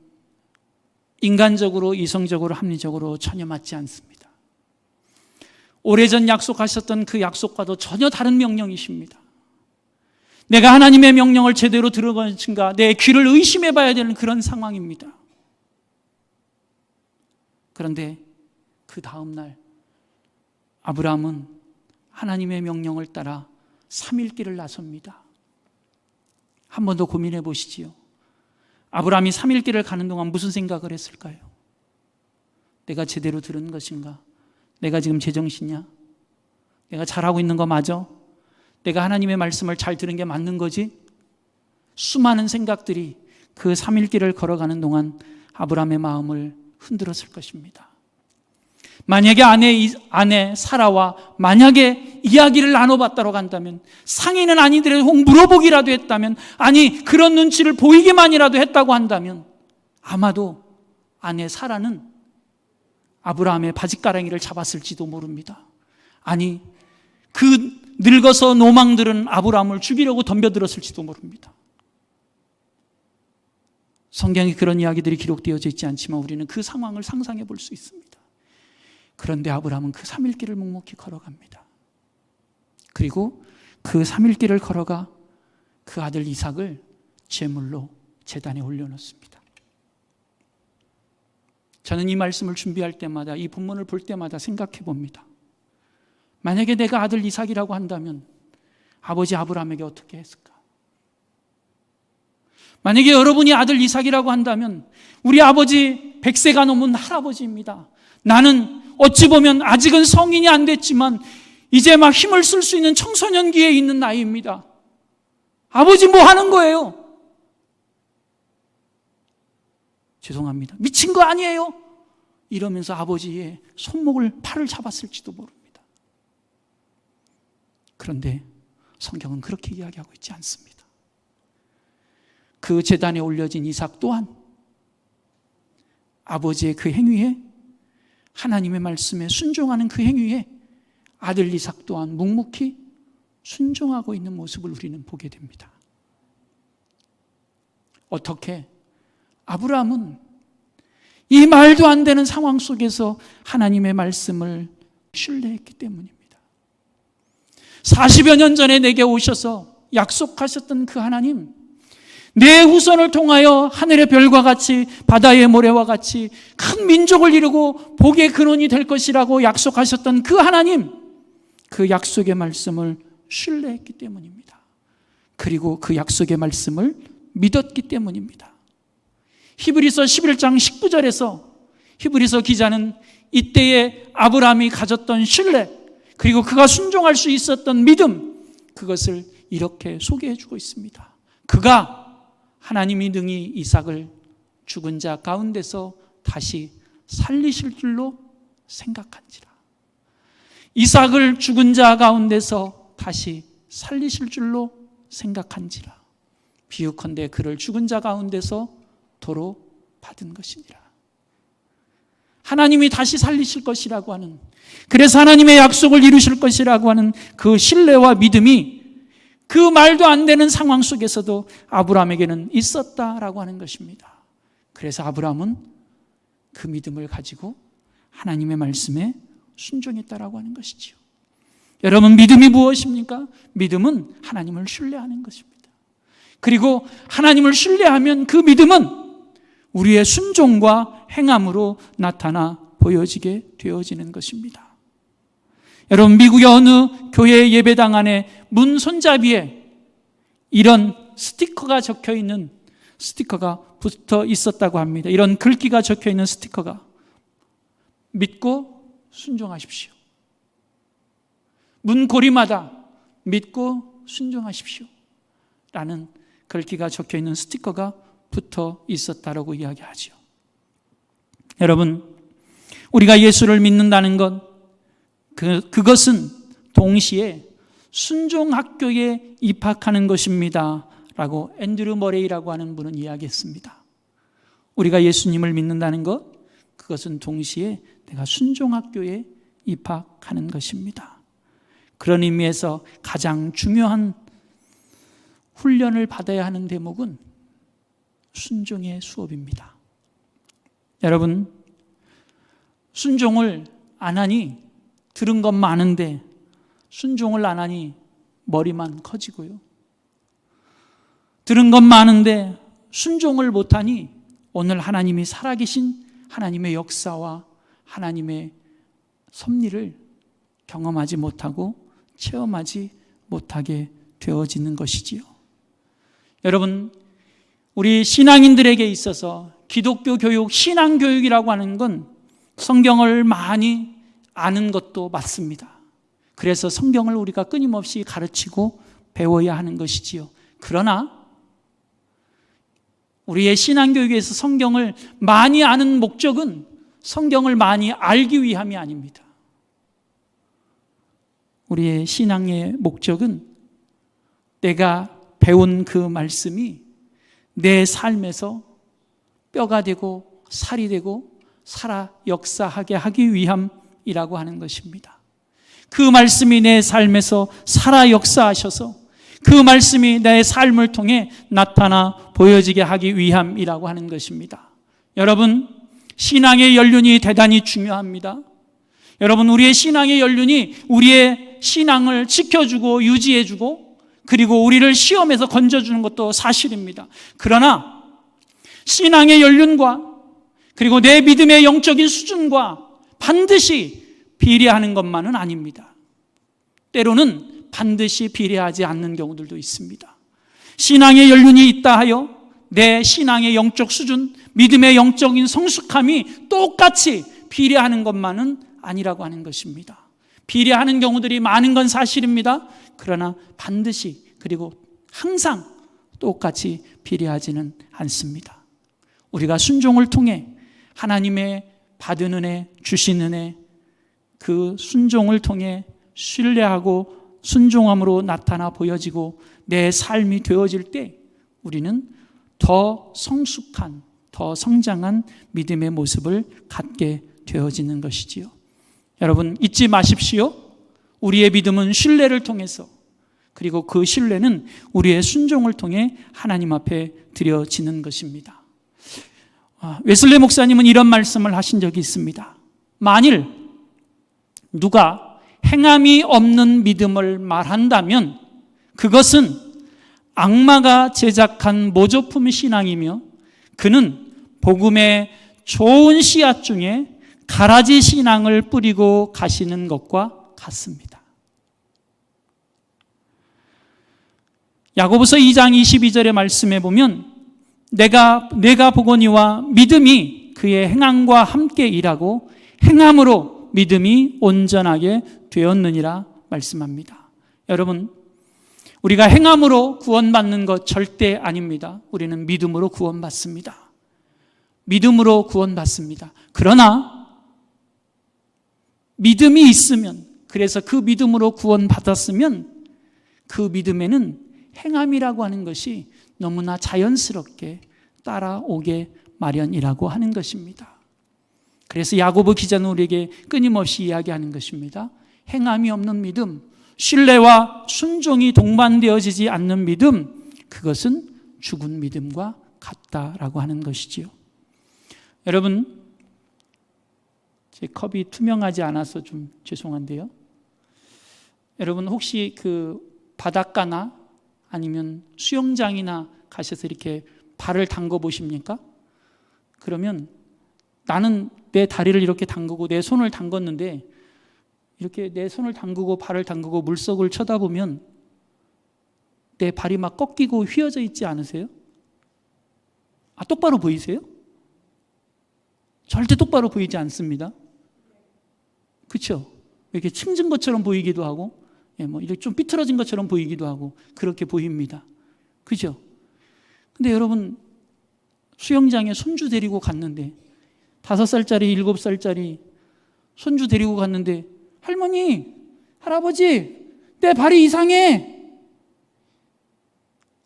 인간적으로, 이성적으로, 합리적으로 전혀 맞지 않습니다. 오래전 약속하셨던 그 약속과도 전혀 다른 명령이십니다. 내가 하나님의 명령을 제대로 들은 것인가, 내 귀를 의심해 봐야 되는 그런 상황입니다. 그런데 그 다음 날 아브라함은 하나님의 명령을 따라 3일길을 나섭니다. 한 번 더 고민해 보시지요. 아브라함이 3일길을 가는 동안 무슨 생각을 했을까요? 내가 제대로 들은 것인가? 내가 지금 제정신이야? 내가 잘하고 있는 거 맞아? 내가 하나님의 말씀을 잘 들은 게 맞는 거지? 수많은 생각들이 그 3일길을 걸어가는 동안 아브라함의 마음을 흔들었을 것입니다. 만약에 아내 사라와 만약에 이야기를 나눠봤다고 한다면, 상의는 아니더라도 혹 물어보기라도 했다면, 아니 그런 눈치를 보이기만이라도 했다고 한다면, 아마도 아내 사라는 아브라함의 바짓가랑이를 잡았을지도 모릅니다. 아니 그 늙어서 노망들은 아브라함을 죽이려고 덤벼들었을지도 모릅니다. 성경에 그런 이야기들이 기록되어져 있지 않지만 우리는 그 상황을 상상해 볼 수 있습니다. 그런데 아브라함은 그 3일길을 묵묵히 걸어갑니다. 그리고 그 3일길을 걸어가 그 아들 이삭을 제물로 제단에 올려놓습니다. 저는 이 말씀을 준비할 때마다, 이 본문을 볼 때마다 생각해 봅니다. 만약에 내가 아들 이삭이라고 한다면 아버지 아브라함에게 어떻게 했을까? 만약에 여러분이 아들 이삭이라고 한다면, 우리 아버지 100세가 넘은 할아버지입니다. 나는 어찌 보면 아직은 성인이 안 됐지만 이제 막 힘을 쓸 수 있는 청소년기에 있는 나이입니다. 아버지 뭐 하는 거예요? 죄송합니다, 미친 거 아니에요? 이러면서 아버지의 손목을, 팔을 잡았을지도 모릅니다. 그런데 성경은 그렇게 이야기하고 있지 않습니다. 그 제단에 올려진 이삭 또한 아버지의 그 행위에, 하나님의 말씀에 순종하는 그 행위에 아들 이삭 또한 묵묵히 순종하고 있는 모습을 우리는 보게 됩니다. 어떻게? 아브라함은 이 말도 안 되는 상황 속에서 하나님의 말씀을 신뢰했기 때문입니다. 40여 년 전에 내게 오셔서 약속하셨던 그 하나님, 내 후손을 통하여 하늘의 별과 같이 바다의 모래와 같이 큰 민족을 이루고 복의 근원이 될 것이라고 약속하셨던 그 하나님, 그 약속의 말씀을 신뢰했기 때문입니다. 그리고 그 약속의 말씀을 믿었기 때문입니다. 히브리서 11장 19절에서 히브리서 기자는 이때에 아브라함이 가졌던 신뢰, 그리고 그가 순종할 수 있었던 믿음, 그것을 이렇게 소개해 주고 있습니다. 그가 하나님이 능히 이삭을 죽은 자 가운데서 다시 살리실 줄로 생각한지라. 이삭을 죽은 자 가운데서 다시 살리실 줄로 생각한지라. 비유컨대 그를 죽은 자 가운데서 도로 받은 것이니라. 하나님이 다시 살리실 것이라고 하는, 그래서 하나님의 약속을 이루실 것이라고 하는 그 신뢰와 믿음이 그 말도 안 되는 상황 속에서도 아브라함에게는 있었다라고 하는 것입니다. 그래서 아브라함은 그 믿음을 가지고 하나님의 말씀에 순종했다라고 하는 것이지요. 여러분, 믿음이 무엇입니까? 믿음은 하나님을 신뢰하는 것입니다. 그리고 하나님을 신뢰하면 그 믿음은 우리의 순종과 행함으로 나타나 보여지게 되어지는 것입니다. 여러분, 미국의 어느 교회 예배당 안에 문 손잡이에 이런 스티커가 적혀 있는 스티커가 붙어 있었다고 합니다. 이런 글귀가 적혀 있는 스티커가, 믿고 순종하십시오. 문고리마다 믿고 순종하십시오 라는 글귀가 적혀 있는 스티커가 붙어 있었다라고 이야기하죠. 여러분, 우리가 예수를 믿는다는 것, 그것은 동시에 순종학교에 입학하는 것입니다 라고 앤드류 머레이라고 하는 분은 이야기했습니다. 우리가 예수님을 믿는다는 것, 그것은 동시에 내가 순종학교에 입학하는 것입니다. 그런 의미에서 가장 중요한 훈련을 받아야 하는 대목은 순종의 수업입니다. 여러분, 순종을 안 하니 들은 것 많은데 순종을 안 하니 머리만 커지고요. 들은 것 많은데 순종을 못하니 오늘 하나님이 살아계신 하나님의 역사와 하나님의 섭리를 경험하지 못하고 체험하지 못하게 되어지는 것이지요. 여러분, 우리 신앙인들에게 있어서 기독교 교육, 신앙 교육이라고 하는 건 성경을 많이 아는 것도 맞습니다. 그래서 성경을 우리가 끊임없이 가르치고 배워야 하는 것이지요. 그러나 우리의 신앙 교육에서 성경을 많이 아는 목적은 성경을 많이 알기 위함이 아닙니다. 우리의 신앙의 목적은 내가 배운 그 말씀이 내 삶에서 뼈가 되고 살이 되고 살아 역사하게 하기 위함이라고 하는 것입니다. 그 말씀이 내 삶에서 살아 역사하셔서 그 말씀이 내 삶을 통해 나타나 보여지게 하기 위함이라고 하는 것입니다. 여러분, 신앙의 연륜이 대단히 중요합니다. 여러분, 우리의 신앙의 연륜이 우리의 신앙을 지켜주고 유지해주고 그리고 우리를 시험에서 건져주는 것도 사실입니다. 그러나 신앙의 연륜과 그리고 내 믿음의 영적인 수준과 반드시 비례하는 것만은 아닙니다. 때로는 반드시 비례하지 않는 경우들도 있습니다. 신앙의 연륜이 있다 하여 내 신앙의 영적 수준, 믿음의 영적인 성숙함이 똑같이 비례하는 것만은 아니라고 하는 것입니다. 비례하는 경우들이 많은 건 사실입니다. 그러나 반드시 그리고 항상 똑같이 비례하지는 않습니다. 우리가 순종을 통해 하나님의 받은 은혜, 주신 은혜, 그 순종을 통해 신뢰하고 순종함으로 나타나 보여지고 내 삶이 되어질 때 우리는 더 성숙한, 더 성장한 믿음의 모습을 갖게 되어지는 것이지요. 여러분, 잊지 마십시오. 우리의 믿음은 신뢰를 통해서, 그리고 그 신뢰는 우리의 순종을 통해 하나님 앞에 드려지는 것입니다. 웨슬리 목사님은 이런 말씀을 하신 적이 있습니다. 만일 누가 행함이 없는 믿음을 말한다면 그것은 악마가 제작한 모조품 신앙이며 그는 복음의 좋은 씨앗 중에 가라지 신앙을 뿌리고 가시는 것과 같습니다. 야고보서 2장 22절의 말씀에 보면 내가 보거니와 믿음이 그의 행함과 함께 일하고 행함으로 믿음이 온전하게 되었느니라 말씀합니다. 여러분, 우리가 행함으로 구원받는 것 절대 아닙니다. 우리는 믿음으로 구원받습니다. 믿음으로 구원받습니다. 그러나 믿음이 있으면, 그래서 그 믿음으로 구원받았으면 그 믿음에는 행함이라고 하는 것이 너무나 자연스럽게 따라오게 마련이라고 하는 것입니다. 그래서 야고보 기자는 우리에게 끊임없이 이야기하는 것입니다. 행함이 없는 믿음, 신뢰와 순종이 동반되어지지 않는 믿음, 그것은 죽은 믿음과 같다라고 하는 것이지요. 여러분, 제 컵이 투명하지 않아서 좀 죄송한데요. 여러분 혹시 그 바닷가나 아니면 수영장이나 가셔서 이렇게 발을 담궈 보십니까? 그러면 나는 내 다리를 이렇게 담그고 내 손을 담궜는데 이렇게 내 손을 담그고 발을 담그고 물속을 쳐다보면 내 발이 막 꺾이고 휘어져 있지 않으세요? 똑바로 보이세요? 절대 똑바로 보이지 않습니다. 그렇죠? 이렇게 층진 것처럼 보이기도 하고 이렇게 좀 삐뚤어진 것처럼 보이기도 하고 그렇게 보입니다. 그죠? 근데 여러분, 수영장에 손주 데리고 갔는데 5살짜리, 7살짜리 손주 데리고 갔는데 할머니, 할아버지, 내 발이 이상해.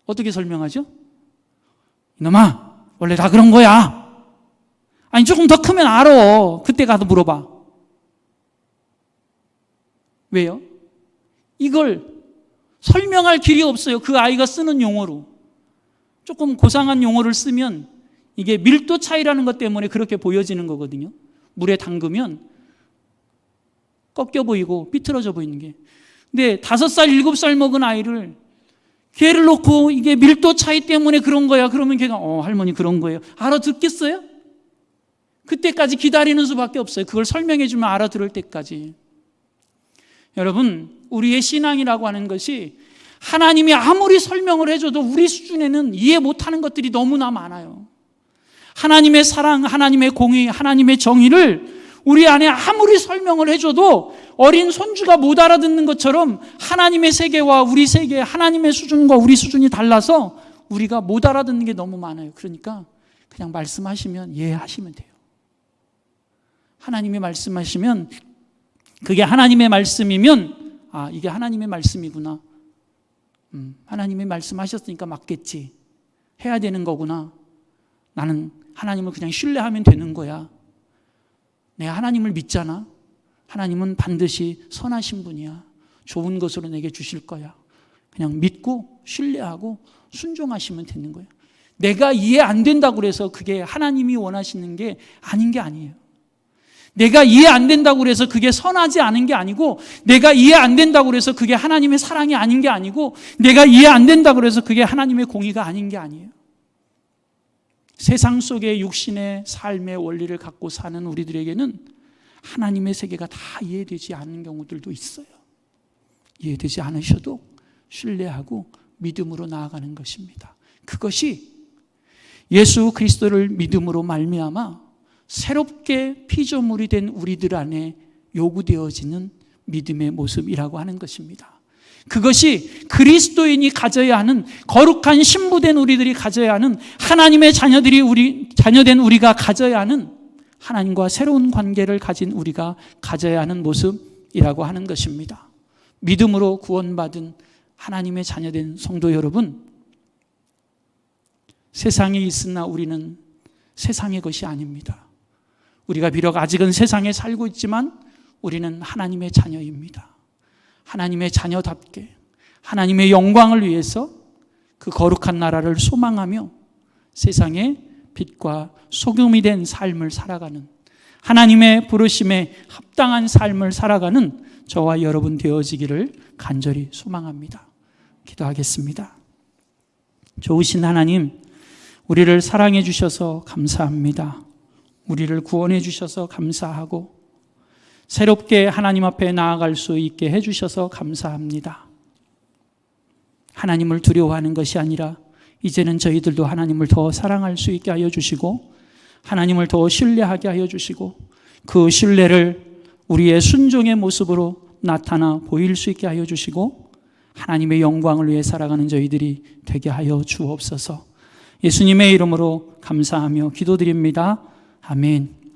어떻게 설명하죠? 이놈아, 원래 다 그런 거야. 아니, 조금 더 크면 알아. 그때 가서 물어봐. 왜요? 이걸 설명할 길이 없어요. 그 아이가 쓰는 용어로. 조금 고상한 용어를 쓰면 이게 밀도 차이라는 것 때문에 그렇게 보여지는 거거든요. 물에 담그면 꺾여 보이고 삐뚤어져 보이는 게. 근데 5살, 7살 먹은 아이를 걔를 놓고 이게 밀도 차이 때문에 그런 거야. 그러면 걔가 할머니 그런 거예요. 알아듣겠어요? 그때까지 기다리는 수밖에 없어요. 그걸 설명해 주면 알아들을 때까지. 여러분, 우리의 신앙이라고 하는 것이 하나님이 아무리 설명을 해줘도 우리 수준에는 이해 못하는 것들이 너무나 많아요. 하나님의 사랑, 하나님의 공의, 하나님의 정의를 우리 안에 아무리 설명을 해줘도 어린 손주가 못 알아듣는 것처럼 하나님의 세계와 우리 세계, 하나님의 수준과 우리 수준이 달라서 우리가 못 알아듣는 게 너무 많아요. 그러니까 그냥 말씀하시면 이해하시면 돼요. 하나님이 말씀하시면 그게 하나님의 말씀이면 이게 하나님의 말씀이구나. 하나님이 말씀하셨으니까 맞겠지. 해야 되는 거구나. 나는 하나님을 그냥 신뢰하면 되는 거야. 내가 하나님을 믿잖아. 하나님은 반드시 선하신 분이야. 좋은 것으로 내게 주실 거야. 그냥 믿고 신뢰하고 순종하시면 되는 거예요. 내가 이해 안 된다고 해서 그게 하나님이 원하시는 게 아닌 게 아니에요. 내가 이해 안 된다고 해서 그게 선하지 않은 게 아니고, 내가 이해 안 된다고 해서 그게 하나님의 사랑이 아닌 게 아니고, 내가 이해 안 된다고 해서 그게 하나님의 공의가 아닌 게 아니에요. 세상 속의 육신의 삶의 원리를 갖고 사는 우리들에게는 하나님의 세계가 다 이해되지 않는 경우들도 있어요. 이해되지 않으셔도 신뢰하고 믿음으로 나아가는 것입니다. 그것이 예수 그리스도를 믿음으로 말미암아 새롭게 피조물이 된 우리들 안에 요구되어지는 믿음의 모습이라고 하는 것입니다. 그것이 그리스도인이 가져야 하는, 거룩한 신부된 우리들이 가져야 하는, 하나님의 자녀된 우리가 가져야 하는, 하나님과 새로운 관계를 가진 우리가 가져야 하는 모습이라고 하는 것입니다. 믿음으로 구원받은 하나님의 자녀된 성도 여러분, 세상에 있으나 우리는 세상의 것이 아닙니다. 우리가 비록 아직은 세상에 살고 있지만 우리는 하나님의 자녀입니다. 하나님의 자녀답게 하나님의 영광을 위해서 그 거룩한 나라를 소망하며 세상의 빛과 소금이 된 삶을 살아가는, 하나님의 부르심에 합당한 삶을 살아가는 저와 여러분 되어지기를 간절히 소망합니다. 기도하겠습니다. 좋으신 하나님, 우리를 사랑해 주셔서 감사합니다. 우리를 구원해 주셔서 감사하고 새롭게 하나님 앞에 나아갈 수 있게 해 주셔서 감사합니다. 하나님을 두려워하는 것이 아니라 이제는 저희들도 하나님을 더 사랑할 수 있게 하여 주시고 하나님을 더 신뢰하게 하여 주시고 그 신뢰를 우리의 순종의 모습으로 나타나 보일 수 있게 하여 주시고 하나님의 영광을 위해 살아가는 저희들이 되게 하여 주옵소서. 예수님의 이름으로 감사하며 기도드립니다. 아멘.